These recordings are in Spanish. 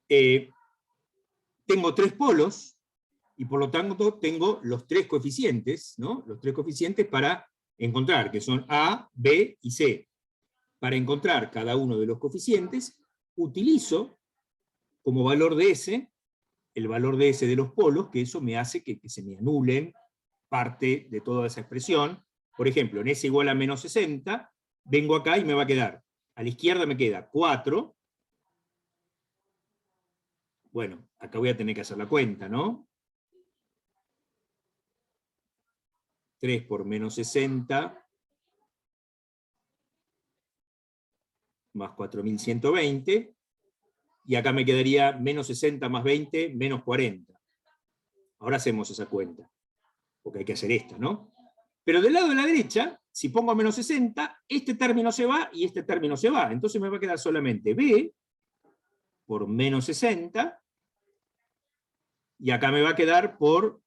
tengo tres polos, y por lo tanto tengo los tres coeficientes, ¿no? Los tres coeficientes para encontrar, que son A, B y C. Para encontrar cada uno de los coeficientes, utilizo como valor de S, el valor de S de los polos, que eso me hace que se me anulen parte de toda esa expresión. Por ejemplo, en S igual a menos 60, vengo acá y me va a quedar, a la izquierda me queda 4, bueno, acá voy a tener que hacer la cuenta, ¿no? 3 por menos 60, más 4120, y acá me quedaría menos 60 más 20, menos 40. Ahora hacemos esa cuenta, porque hay que hacer esta, ¿no? Pero del lado de la derecha, si pongo menos 60, este término se va y este término se va. Entonces me va a quedar solamente B por menos 60, y acá me va a quedar por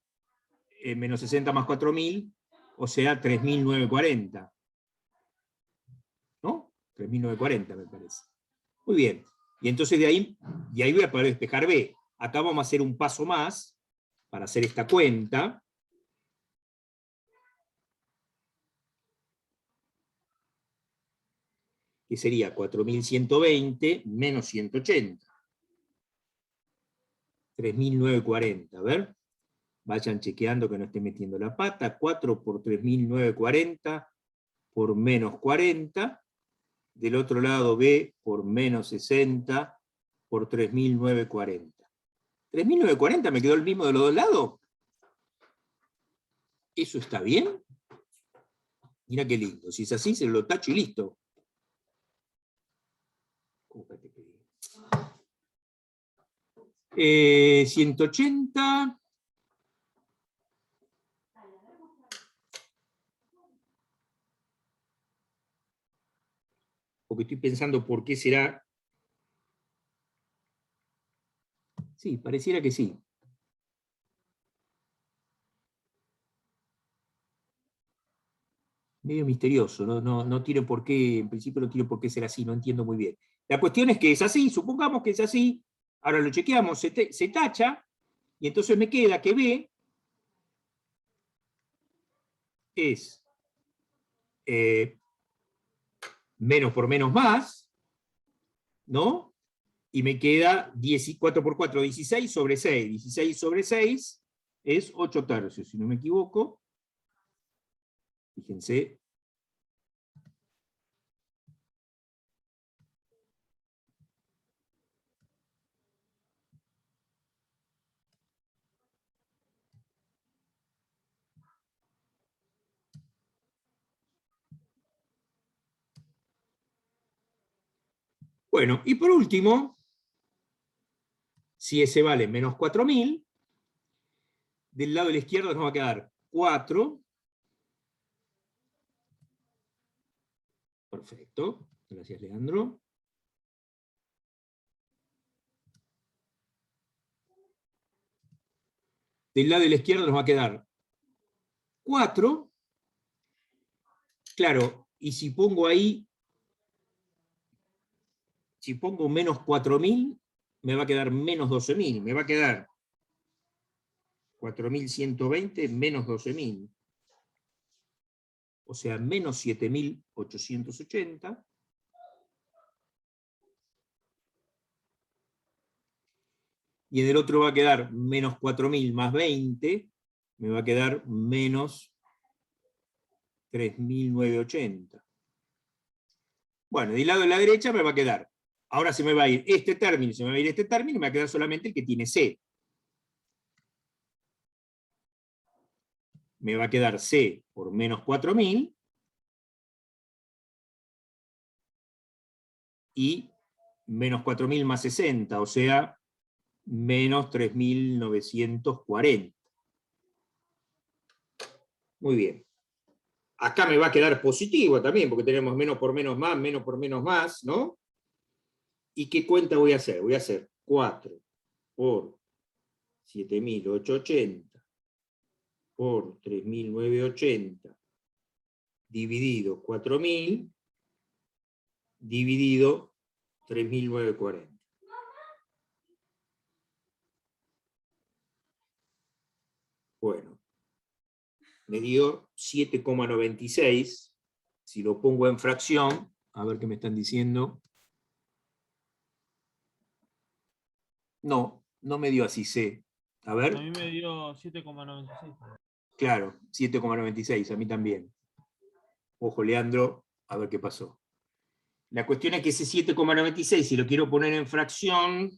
menos 60 más 4000, o sea, 3940. ¿No? 3940 me parece. Muy bien. Y entonces de ahí voy a poder despejar B. Acá vamos a hacer un paso más para hacer esta cuenta. Que sería 4120 menos 180. 3940. A ver. Vayan chequeando que no esté metiendo la pata. 4 por 3940 por menos 40. Del otro lado B por menos 60 por 3940. ¿3940 me quedó el mismo de los dos lados? ¿Eso está bien? Mira qué lindo. Si es así, se lo tacho y listo. 180. Porque estoy pensando por qué será. Sí, pareciera que sí. Medio misterioso, no tiene por qué, en principio no tiene por qué ser así, no entiendo muy bien. La cuestión es que es así, supongamos que es así, ahora lo chequeamos, se tacha, y entonces me queda que B es menos por menos más, ¿no? Y me queda 4 por 4, 16 sobre 6. 16 sobre 6 es 8 tercios, si no me equivoco. Fíjense. Bueno, y por último, si ese vale menos 4000, del lado de la izquierda nos va a quedar 4. Perfecto, gracias Leandro. Del lado de la izquierda nos va a quedar 4. Claro, y si pongo ahí, si pongo menos 4000, me va a quedar menos 12000. Me va a quedar 4120 menos 12000. O sea, menos 7880. Y en el otro va a quedar menos 4000 más 20, me va a quedar menos 3980. Bueno, del lado de la derecha me va a quedar, ahora se me va a ir este término, se me va a ir este término, y me va a quedar solamente el que tiene C. Me va a quedar C por menos 4000, y menos 4000 más 60, o sea, menos 3940. Muy bien. Acá me va a quedar positivo también, porque tenemos menos por menos más, ¿no? ¿Y qué cuenta voy a hacer? Voy a hacer 4 por 7880 por 3980 dividido 4000 dividido 3940. me dio 7,96. Si lo pongo en fracción, a ver qué me están diciendo. No, no me dio así C. A ver. A mí me dio 7,96. Claro, 7,96, a mí también. Ojo, Leandro, a ver qué pasó. La cuestión es que ese 7,96, si lo quiero poner en fracción,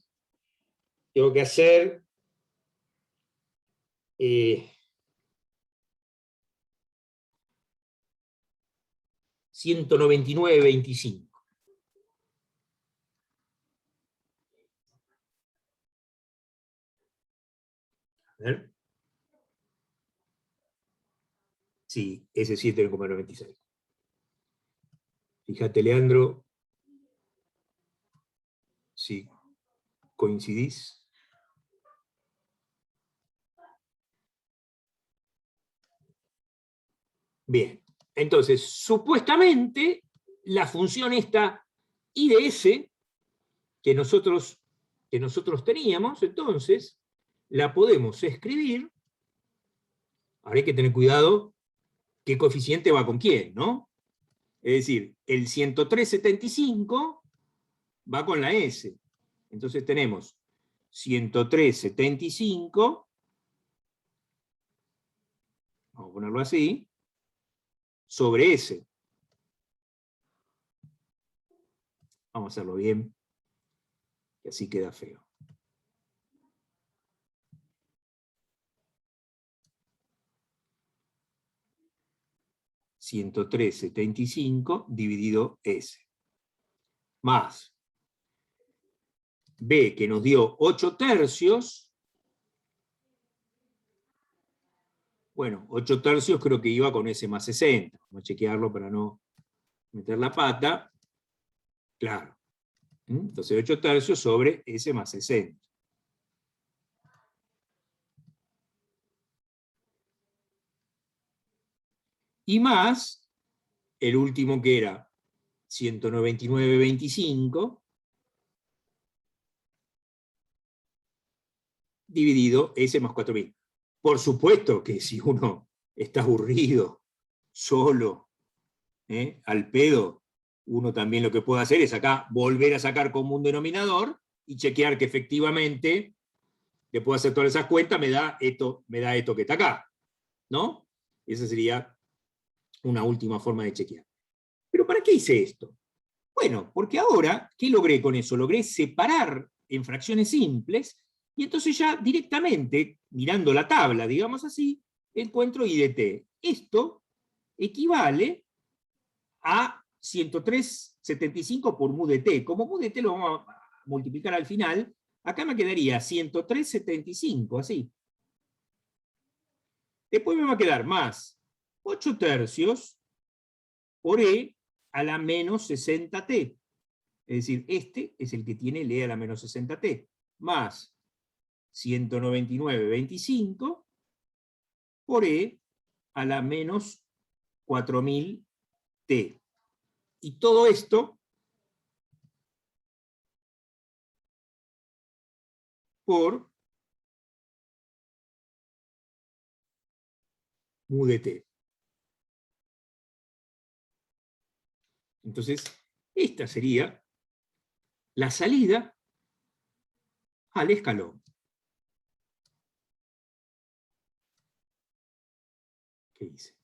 tengo que hacer 199,25. A ver. Sí, ese 7,96. Fíjate, Leandro, si coincidís. Bien, entonces, supuestamente, la función esta I de S que nosotros teníamos, entonces, la podemos escribir. Ahora hay que tener cuidado qué coeficiente va con quién, ¿no? Es decir, el 103,75 va con la S. Entonces tenemos 103,75, vamos a ponerlo así, sobre S. Vamos a hacerlo bien, que así queda feo. 103,75 dividido S. Más B, que nos dio 8 tercios. Bueno, 8 tercios creo que iba con S más 60. Vamos a chequearlo para no meter la pata. Claro. Entonces 8 tercios sobre S más 60. Y más el último que era 199,25 dividido S más 4.000. Por supuesto que si uno está aburrido, solo, al pedo, uno también lo que puede hacer es acá volver a sacar como un denominador y chequear que efectivamente, después de hacer todas esas cuentas, me da esto que está acá, ¿no? Esa sería una última forma de chequear. ¿Pero para qué hice esto? Bueno, porque ahora, ¿qué logré con eso? Logré separar en fracciones simples, y entonces ya directamente, mirando la tabla, digamos así, encuentro I de t. Esto equivale a 103,75 por mu de t. Como mu de t lo vamos a multiplicar al final, acá me quedaría 103,75, así. Después me va a quedar más 8 tercios por E a la menos 60t. Es decir, este es el que tiene el E a la menos 60t, más 199,25 por E a la menos 4.000t. Y todo esto por mu de t. Entonces, esta sería la salida al escalón. ¿Qué hice?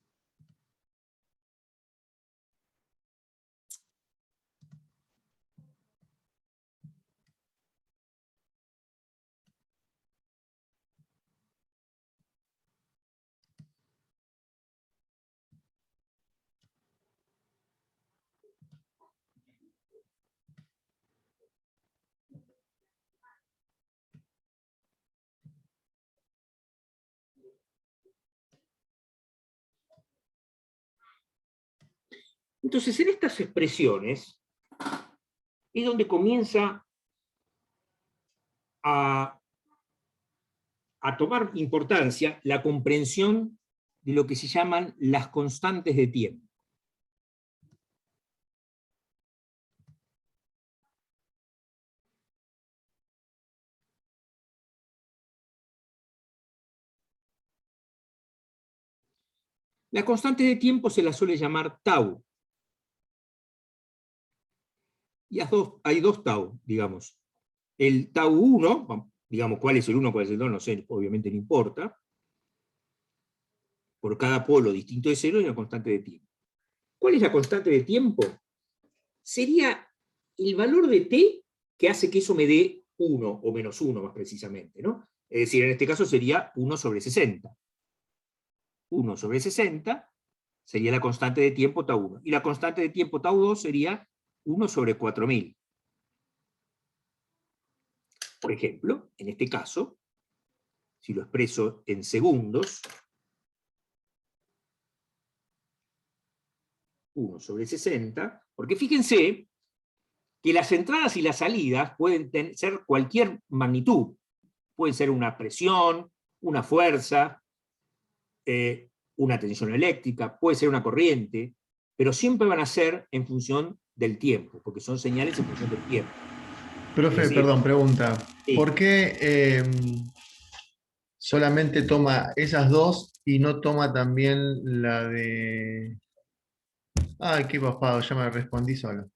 Entonces, en estas expresiones es donde comienza a tomar importancia la comprensión de lo que se llaman las constantes de tiempo. La constante de tiempo se la suele llamar tau. Y hay dos tau, digamos. El tau 1, digamos, cuál es el 1, cuál es el 2, no sé, obviamente no importa. Por cada polo distinto de 0 hay una constante de tiempo. ¿Cuál es la constante de tiempo? Sería el valor de t que hace que eso me dé 1, o menos 1 más precisamente, ¿no? Es decir, en este caso sería 1 sobre 60. 1 sobre 60 sería la constante de tiempo tau 1. Y la constante de tiempo tau 2 sería 1 sobre 4000. Por ejemplo, en este caso, si lo expreso en segundos, 1 sobre 60, porque fíjense que las entradas y las salidas pueden ser cualquier magnitud. Pueden ser una presión, una fuerza, una tensión eléctrica, puede ser una corriente, pero siempre van a ser en función del tiempo, porque son señales en función del tiempo. Profe, decir, perdón, pregunta. sí. ¿Por qué solamente toma esas dos y no toma también la de... Ay, qué papado, ya me respondí solo.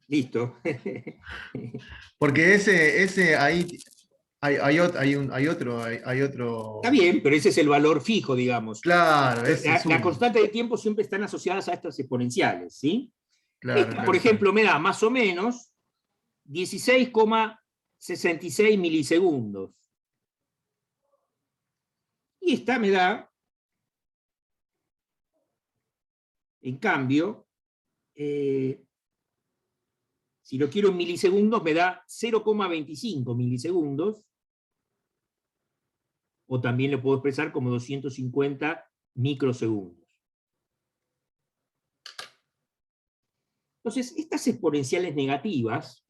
Listo. Porque ese ahí hay otro. Está bien, pero ese es el valor fijo, digamos. Claro, ese es La uno. constante de tiempo siempre están asociadas a estas exponenciales, ¿sí? Claro, Esta, por ejemplo, me da más o menos 16,66 milisegundos. Y esta me da, en cambio, si lo quiero en milisegundos, me da 0,25 milisegundos, o también lo puedo expresar como 250 microsegundos. Entonces, estas exponenciales negativas,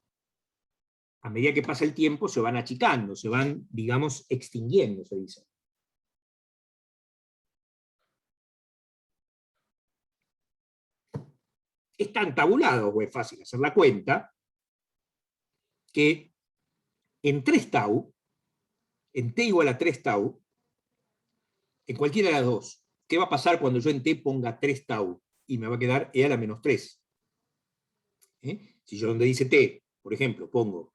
a medida que pasa el tiempo, se van achicando, se van, digamos, extinguiendo, se dice. Es tan tabulado, o es fácil hacer la cuenta, que en 3 tau, en t igual a 3 tau, en cualquiera de las dos, ¿qué va a pasar cuando yo en t ponga 3 tau? Y me va a quedar e a la menos 3. Si yo donde dice t, por ejemplo, pongo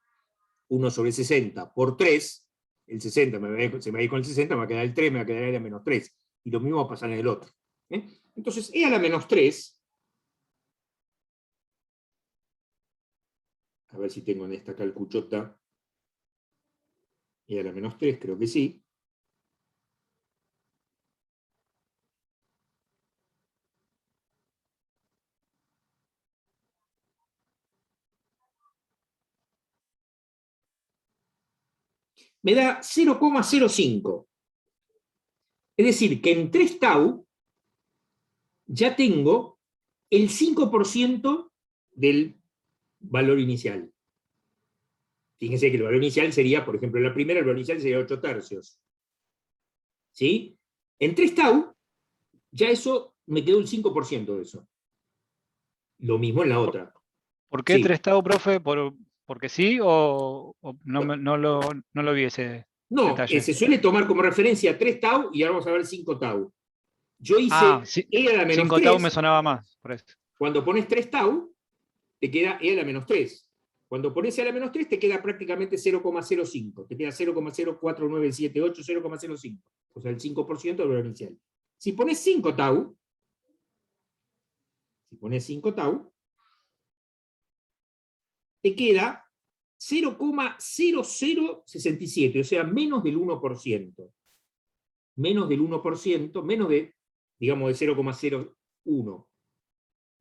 1 sobre 60 por 3, el 60 se me va a ir con el 60, me va a quedar el 3, me va a quedar e a la menos 3. Y lo mismo va a pasar en el otro. Entonces, e a la menos 3, a ver si tengo en esta calcuchota e a la menos 3, creo que sí. Me da 0,05. Es decir, que en 3 tau ya tengo el 5% del valor inicial. Fíjense que el valor inicial sería, por ejemplo, en la primera, el valor inicial sería 8 tercios. ¿Sí? En 3 tau, ya eso me quedó el 5% de eso. Lo mismo en la otra. ¿Por qué Sí. 3 tau, profe? ¿Porque sí o no lo vi ese No, detalle? se suele tomar como referencia 3 tau y ahora vamos a ver 5 tau. Yo hice e a la menos 5 tau 3. me sonaba más, por eso. Cuando pones 3 tau, te queda e a la menos 3. Cuando pones e a la menos 3, te queda prácticamente 0,05. Te queda 0,04978, 0,05. O sea, el 5% del valor inicial. Si pones 5 tau, te queda 0,0067, o sea, menos del 1%. Menos del 1%, menos de, digamos, de 0,01.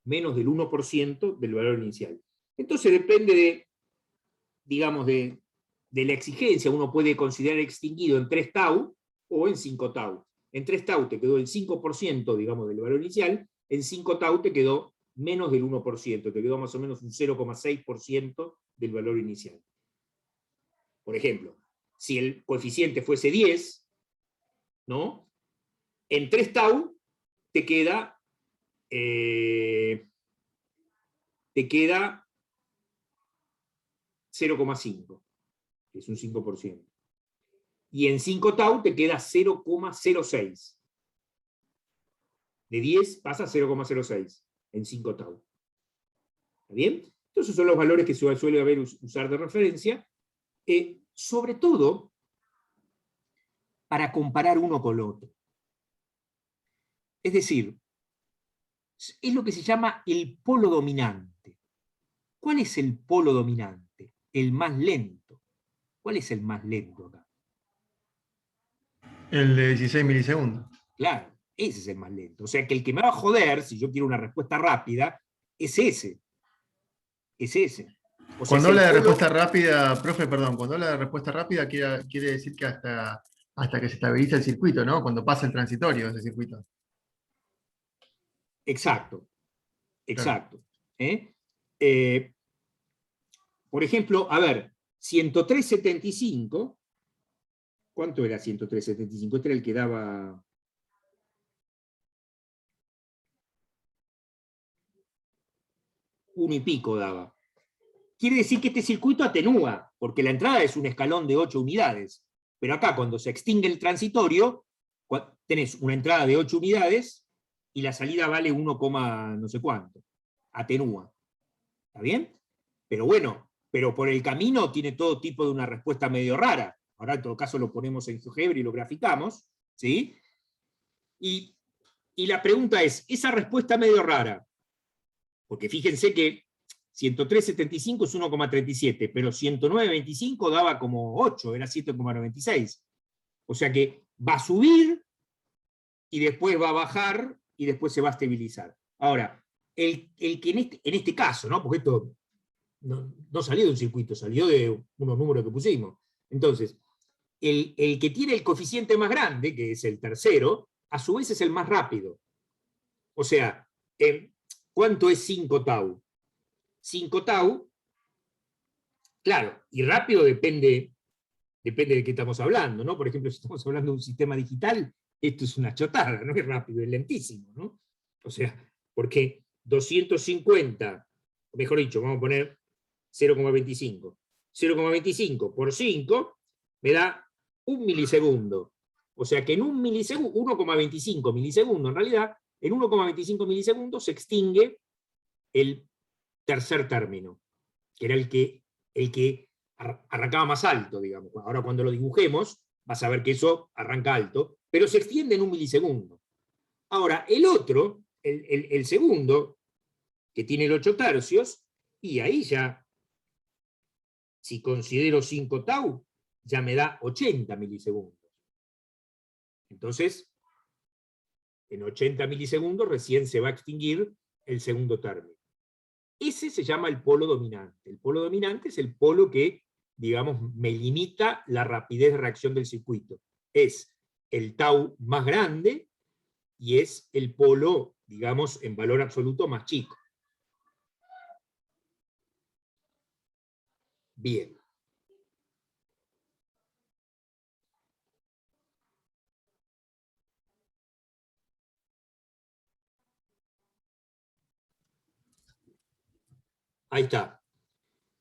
Menos del 1% del valor inicial. Entonces depende de, digamos, de la exigencia. Uno puede considerar extinguido en 3 tau o en 5 tau. En 3 tau te quedó el 5%, digamos, del valor inicial, en 5 tau te quedó menos del 1%, te quedó más o menos un 0,6% del valor inicial. Por ejemplo, si el coeficiente fuese 10, ¿no? En 3 tau te queda 0,5, que es un 5%. Y en 5 tau te queda 0,06. De 10 pasa a 0,06 en 5 tau. ¿Está bien? Entonces son los valores que suele usar de referencia, sobre todo para comparar uno con el otro. Es decir, es lo que se llama el polo dominante. ¿Cuál es el polo dominante? El más lento. ¿Cuál es el más lento acá? El de 16 milisegundos. Claro, ese es el más lento. O sea que el que me va a joder, si yo quiero una respuesta rápida, es ese. Es ese. O sea, Cuando es el habla de polo- respuesta rápida, profe, perdón, cuando habla de respuesta rápida quiere decir que hasta que se estabiliza el circuito, ¿no? Cuando pasa el transitorio ese circuito. Exacto, Claro. exacto. Por ejemplo, a ver, 103.75, ¿cuánto era 103.75? Este era el que daba... Uno y pico daba. Quiere decir que este circuito atenúa, porque la entrada es un escalón de 8 unidades. Pero acá, cuando se extingue el transitorio, tenés una entrada de 8 unidades y la salida vale 1, no sé cuánto. Atenúa. ¿Está bien? Pero bueno, pero por el camino tiene todo tipo de una respuesta medio rara. Ahora en todo caso lo ponemos en GeoGebra y lo graficamos, ¿sí? Y la pregunta es, esa respuesta medio rara, porque fíjense que 103.75 es 1,37, pero 109.25 daba como 8, era 7,96. O sea que va a subir y después va a bajar y después se va a estabilizar. Ahora, el que en este caso, ¿no? Porque esto no salió de un circuito, salió de unos números que pusimos. Entonces, el que tiene el coeficiente más grande, que es el tercero, a su vez es el más rápido. O sea, ¿cuánto es 5 tau? 5 tau, claro, y rápido depende de qué estamos hablando, ¿no? Por ejemplo, si estamos hablando de un sistema digital, esto es una chotada, no es rápido, es lentísimo, ¿no? O sea, porque 250, mejor dicho, vamos a poner 0,25. 0,25 por 5 me da 1 milisegundo. O sea que en 1 milisegundo, 1,25 milisegundos en realidad, en 1,25 milisegundos se extingue el tercer término, que era el que arrancaba más alto, digamos. Ahora cuando lo dibujemos, vas a ver que eso arranca alto, pero se extiende en 1 milisegundo. Ahora, el otro, el segundo, que tiene el 8 tercios, y ahí ya, si considero 5 tau, ya me da 80 milisegundos. Entonces, en 80 milisegundos recién se va a extinguir el segundo término. Ese se llama el polo dominante. El polo dominante es el polo que, digamos, me limita la rapidez de reacción del circuito. Es el tau más grande y es el polo, digamos, en valor absoluto más chico. Bien. Ahí está.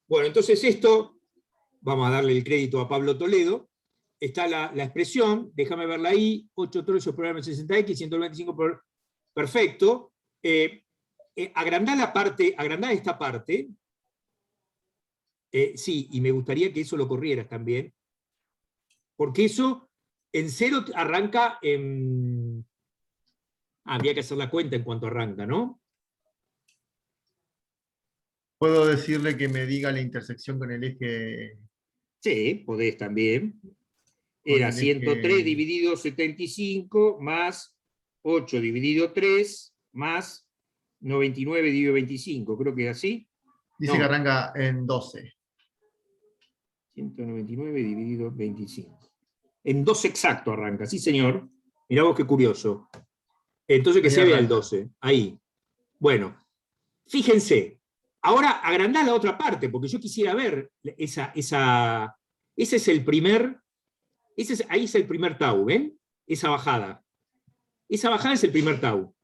Bueno, entonces esto, vamos a darle el crédito a Pablo Toledo. Está la expresión, déjame verla ahí, 8 tercios por M 60X, 125 por... Perfecto. Agrandar esta parte. Sí, y me gustaría que eso lo corrieras también. Porque eso en cero arranca en... habría que hacer la cuenta en cuanto arranca, ¿no? ¿Puedo decirle que me diga la intersección con el eje? Sí, podés también. Con Era el 103 eje... dividido 75 más 8 dividido 3 más 99 dividido 25. Creo que es así. Dice No. que arranca en 12. 199 dividido 25. En 12 exacto arranca, sí señor. Mirá vos qué curioso. Entonces que Ahí se vea el arranca. 12. Ahí. Bueno, fíjense. Ahora agrandá la otra parte, porque yo quisiera ver ese es el primer, ahí es el primer tau, ¿ven? Esa bajada. Esa bajada es el primer tau.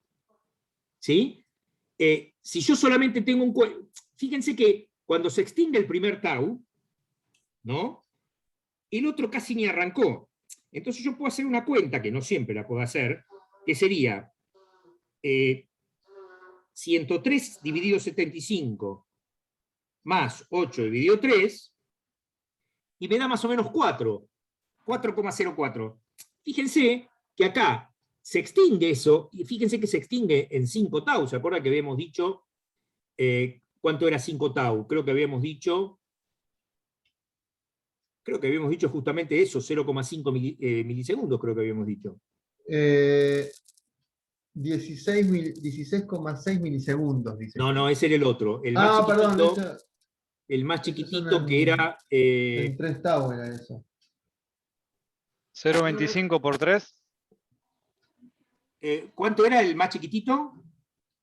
¿Sí? Si yo solamente tengo un... Fíjense que cuando se extingue el primer tau, ¿no? El otro casi ni arrancó. Entonces yo puedo hacer una cuenta, que no siempre la puedo hacer, que sería 103 dividido 75 más 8 dividido 3, y me da más o menos 4,04. Fíjense que acá se extingue eso, y fíjense que se extingue en 5 tau. ¿Se acuerdan que habíamos dicho cuánto era 5 tau? Creo que habíamos dicho justamente eso, 0,5 milisegundos, creo que habíamos dicho. 16,6 milisegundos, dice. No, ese era el otro. El más perdón, chiquitito, el más chiquitito que era... en 3 tau era eso. 0,25 por 3. ¿Cuánto era el más chiquitito?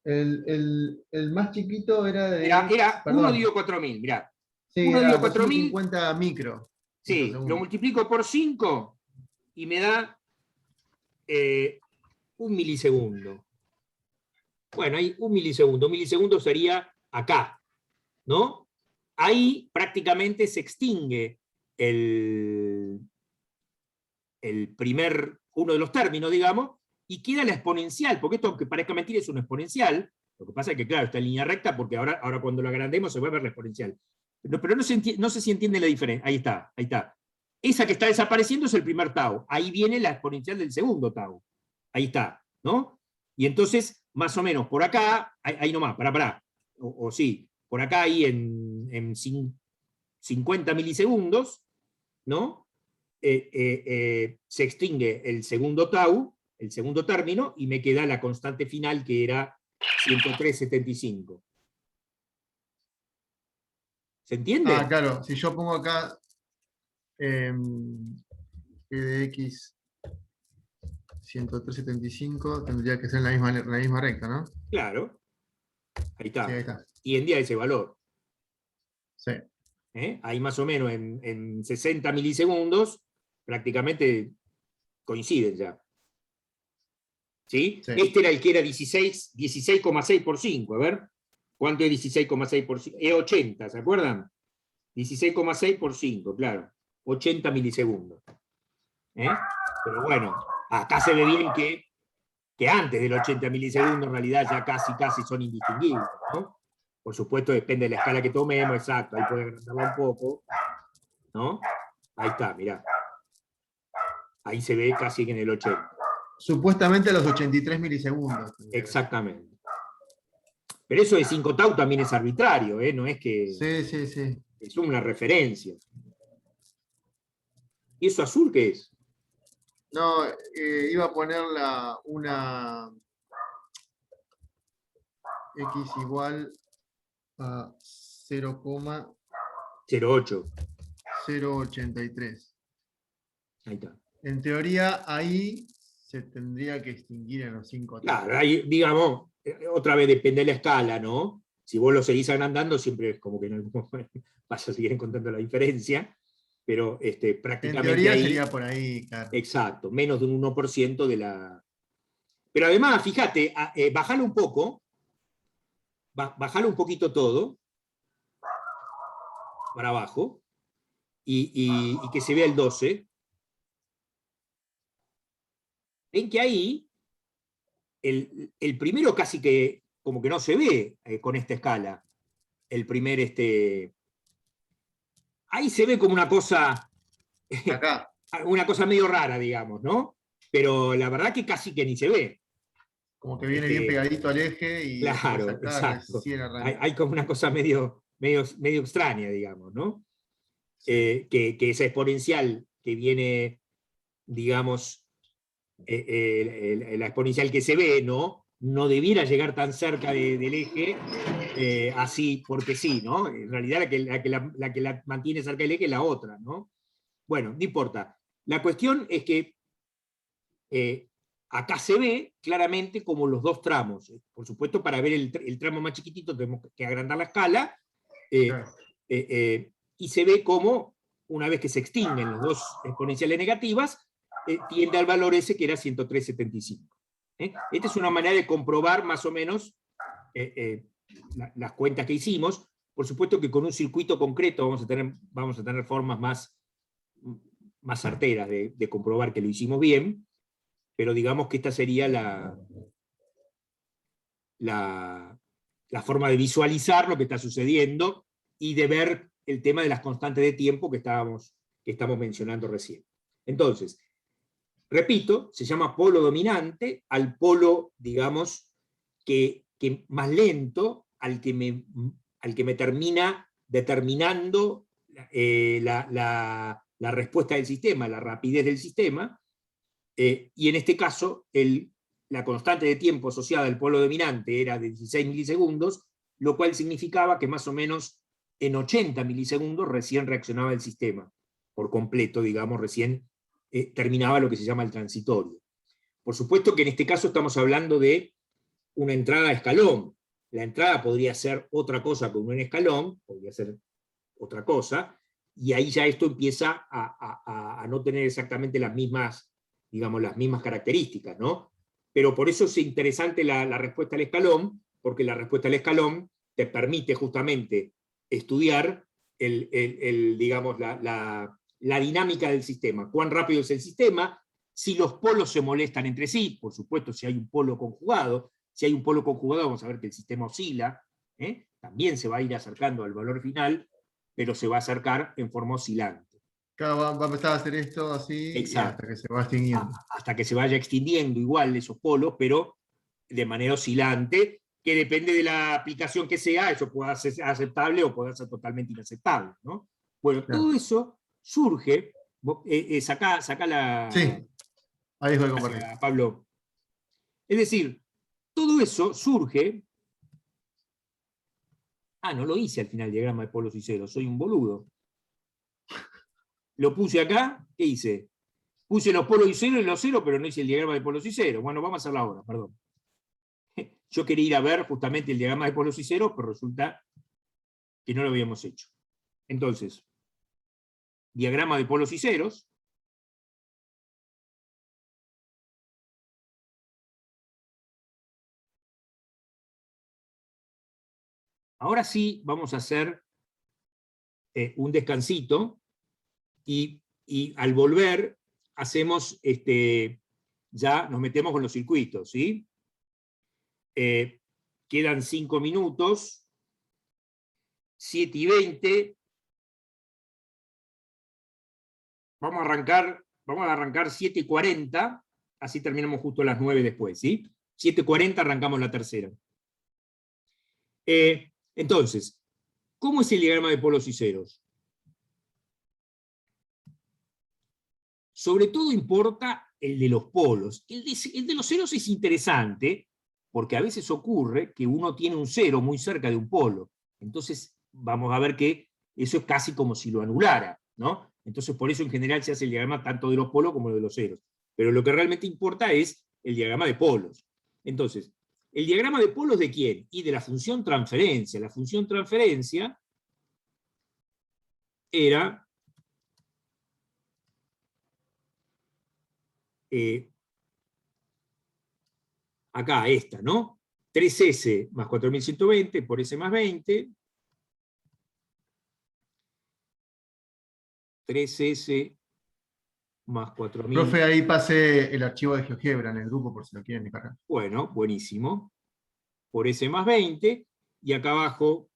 El más chiquito era de... Era perdón. 1 dividido 4000, mirá. Sí, 1 era dividido 4000, 50 micro. sí, microsegundos. lo multiplico por 5 y me da 1 milisegundo. Bueno, hay 1 milisegundo. 1 milisegundo sería acá, ¿no? Ahí prácticamente se extingue uno de los términos, digamos, y queda la exponencial, porque esto, aunque parezca mentira, es una exponencial. Lo que pasa es que, claro, está en línea recta, porque ahora cuando lo agrandemos se va a ver la exponencial. Pero no sé si entiende la diferencia. Ahí está. Esa que está desapareciendo es el primer tau. Ahí viene la exponencial del segundo tau. Ahí está, ¿no? Y entonces, más o menos, por acá, ahí nomás, pará. O sí, por acá ahí en 50 milisegundos, ¿no? Se extingue el segundo tau, el segundo término, y me queda la constante final, que era 103,75. ¿Se entiende? Claro, si yo pongo acá P de X 103,75, tendría que ser en la misma recta, ¿no? Claro. Ahí está. Sí, ahí está. Y en día ese valor. Sí. Ahí más o menos en 60 milisegundos, prácticamente coinciden ya. ¿Sí? Sí. Este era el que era 16,6 por 5. A ver, ¿cuánto es 16,6 por 5? Es 80, ¿se acuerdan? 16,6 por 5, claro. 80 milisegundos. Pero bueno, acá se ve bien que antes del 80 milisegundos en realidad ya casi son indistinguibles, ¿no? Por supuesto depende de la escala que tomemos, exacto, ahí puede agrandarla un poco, ¿no? Ahí está, mirá. Ahí se ve casi en el 80. Supuestamente a los 83 milisegundos. Exactamente. Pero eso de 5 tau también es arbitrario, no es que... Sí. Es una referencia. ¿Y eso azul qué es? No, iba a poner una X igual a 0,08. 0,83. Ahí está. En teoría, ahí se tendría que extinguir en los 5 tau. Claro, ahí, digamos, otra vez depende de la escala, ¿no? Si vos lo seguís agrandando, siempre es como que en algún momento vas a seguir encontrando la diferencia, pero prácticamente en teoría ahí, sería por ahí, claro. exacto, menos de un 1% de la... Pero además, fíjate, bajalo un poco, bajalo un poquito todo, para abajo, y que se vea el 12. Ven que ahí, el primero casi que como que no se ve con esta escala. El primer, ahí se ve como una cosa, Acá. una cosa medio rara, digamos, ¿no? Pero la verdad que casi que ni se ve. Como que viene bien pegadito al eje y claro, después acá exacto. recién arranca. Hay como una cosa medio extraña, digamos, ¿no? Sí. Que esa exponencial que viene, digamos, la exponencial que se ve, ¿no? No debiera llegar tan cerca del eje, así porque sí, ¿no? En realidad la que la mantiene cerca del eje es la otra, ¿no? Bueno, no importa. La cuestión es que acá se ve claramente como los dos tramos. Por supuesto, para ver el tramo más chiquitito tenemos que agrandar la escala, Claro. y se ve como, una vez que se extinguen los dos exponenciales negativas, tiende al valor ese que era 103,75. Esta es una manera de comprobar más o menos las cuentas que hicimos. Por supuesto que con un circuito concreto vamos a tener formas más certeras de comprobar que lo hicimos bien, pero digamos que esta sería la forma de visualizar lo que está sucediendo y de ver el tema de las constantes de tiempo que estamos mencionando recién. Entonces, repito, se llama polo dominante al polo, digamos, que más lento, al que me termina determinando la respuesta del sistema, la rapidez del sistema, y en este caso la constante de tiempo asociada al polo dominante era de 16 milisegundos, lo cual significaba que más o menos en 80 milisegundos recién reaccionaba el sistema, por completo, digamos, recién terminaba lo que se llama el transitorio. Por supuesto que en este caso estamos hablando de una entrada a escalón. La entrada podría ser otra cosa que un escalón, podría ser otra cosa, y ahí ya esto empieza a no tener exactamente las mismas, digamos, las mismas características, ¿no? Pero por eso es interesante la respuesta al escalón, porque la respuesta al escalón te permite justamente estudiar digamos, la dinámica del sistema, cuán rápido es el sistema, si los polos se molestan entre sí, por supuesto si hay un polo conjugado, si hay un polo conjugado vamos a ver que el sistema oscila, también se va a ir acercando al valor final, pero se va a acercar en forma oscilante. Claro, va a empezar a hacer esto así y Exacto. hasta que se va extinguiendo. Hasta que se vaya extinguiendo igual esos polos, pero de manera oscilante, que depende de la aplicación que sea, eso pueda ser aceptable o pueda ser totalmente inaceptable, ¿no? Bueno, Claro. todo eso surge, saca la... Sí, ahí voy a compartir. Gracias, Pablo. Es decir, todo eso surge... no lo hice al final el diagrama de polos y ceros, soy un boludo. Lo puse acá, ¿qué hice? Puse los polos y ceros y los ceros, pero no hice el diagrama de polos y ceros. Bueno, vamos a hacerlo ahora, perdón. Yo quería ir a ver justamente el diagrama de polos y ceros, pero resulta que no lo habíamos hecho. Entonces, diagrama de polos y ceros. Ahora sí vamos a hacer un descansito y al volver hacemos, ya nos metemos con los circuitos, ¿sí? Quedan 5 minutos, 7:20. Vamos a arrancar 7:40, así terminamos justo a las 9 después, ¿sí? 7:40 arrancamos la tercera. Entonces, ¿cómo es el diagrama de polos y ceros? Sobre todo importa el de los polos. El de los ceros es interesante, porque a veces ocurre que uno tiene un cero muy cerca de un polo. Entonces, vamos a ver que eso es casi como si lo anulara, ¿no? Entonces, por eso en general se hace el diagrama tanto de los polos como de los ceros. Pero lo que realmente importa es el diagrama de polos. Entonces, ¿el diagrama de polos de quién? Y de la función transferencia. La función transferencia era acá, esta, ¿no? 3S más 4120 por S más 20. 3S más 4000. Profe, ahí pasé el archivo de GeoGebra en el grupo por si lo quieren descargar. Bueno, buenísimo. Por S más 20. Y acá abajo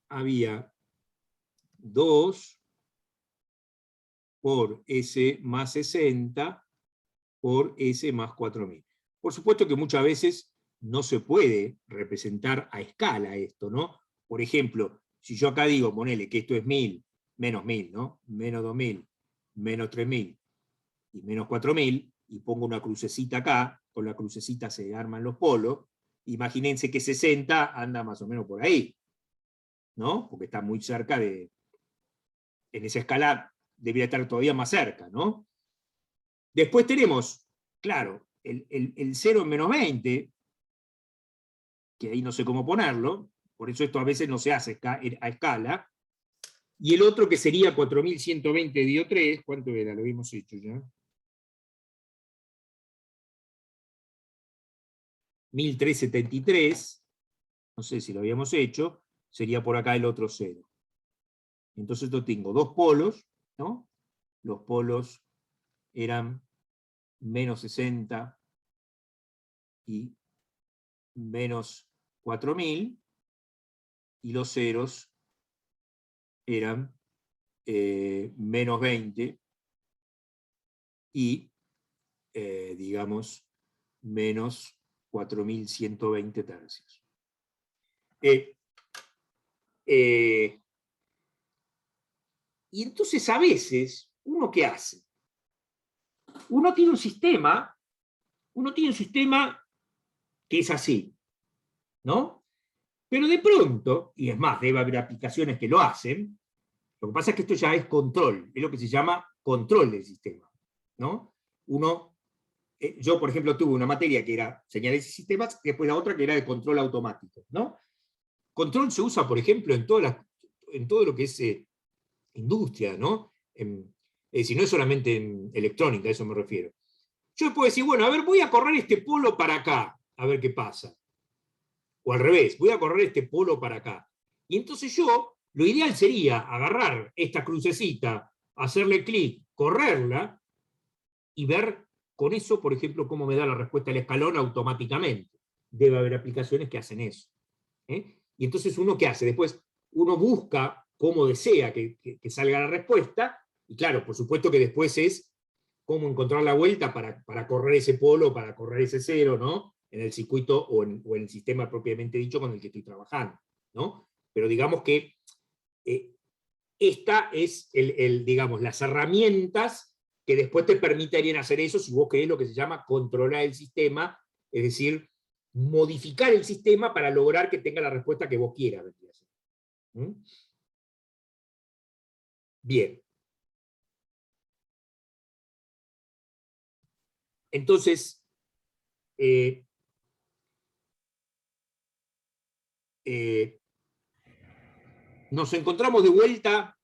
había 2 por S más 60 por S más 4000. Por supuesto que muchas veces no se puede representar a escala esto, ¿no? Por ejemplo, si yo acá digo, ponele que esto es 1000, menos 1000, ¿no? Menos 2000, menos 3000 y menos 4000, y pongo una crucecita acá, con la crucecita se arman los polos, imagínense que 60 anda más o menos por ahí, ¿no? Porque está muy cerca en esa escala debería estar todavía más cerca, ¿no? Después tenemos, claro, el 0 en menos 20, que ahí no sé cómo ponerlo, por eso esto a veces no se hace a escala, y el otro que sería 4120 dividido 3, ¿cuánto era? Lo habíamos hecho ya. 1373, no sé si lo habíamos hecho, sería por acá el otro 0. Entonces yo tengo dos polos, ¿no? Los polos eran menos 60 y menos 4000, y los ceros eran menos 20 y, digamos, menos 4120 tercios. Y entonces a veces, ¿uno qué hace? Uno tiene un sistema que es así, ¿no? Pero de pronto, y es más, debe haber aplicaciones que lo hacen, lo que pasa es que esto ya es control, es lo que se llama control del sistema, ¿no? Yo, por ejemplo, tuve una materia que era señales y sistemas, y después la otra que era de control automático, ¿no? Control se usa, por ejemplo, en todo lo que es industria, ¿no? Es decir, no es solamente en electrónica, a eso me refiero. Yo puedo decir, bueno, a ver, voy a correr este polo para acá, a ver qué pasa. O al revés, voy a correr este polo para acá. Y entonces lo ideal sería agarrar esta crucecita, hacerle clic, correrla, y ver con eso, por ejemplo, cómo me da la respuesta al escalón automáticamente. Debe haber aplicaciones que hacen eso. Y entonces uno, ¿qué hace? Después uno busca cómo desea que salga la respuesta, y claro, por supuesto que después es cómo encontrar la vuelta para correr ese polo, para correr ese cero, ¿no? En el circuito o en el sistema propiamente dicho con el que estoy trabajando, ¿no? Pero digamos que esta es, digamos, las herramientas que después te permitirían hacer eso si vos querés lo que se llama controlar el sistema, es decir, modificar el sistema para lograr que tenga la respuesta que vos quieras. ¿Mm? Bien. Entonces, nos encontramos de vuelta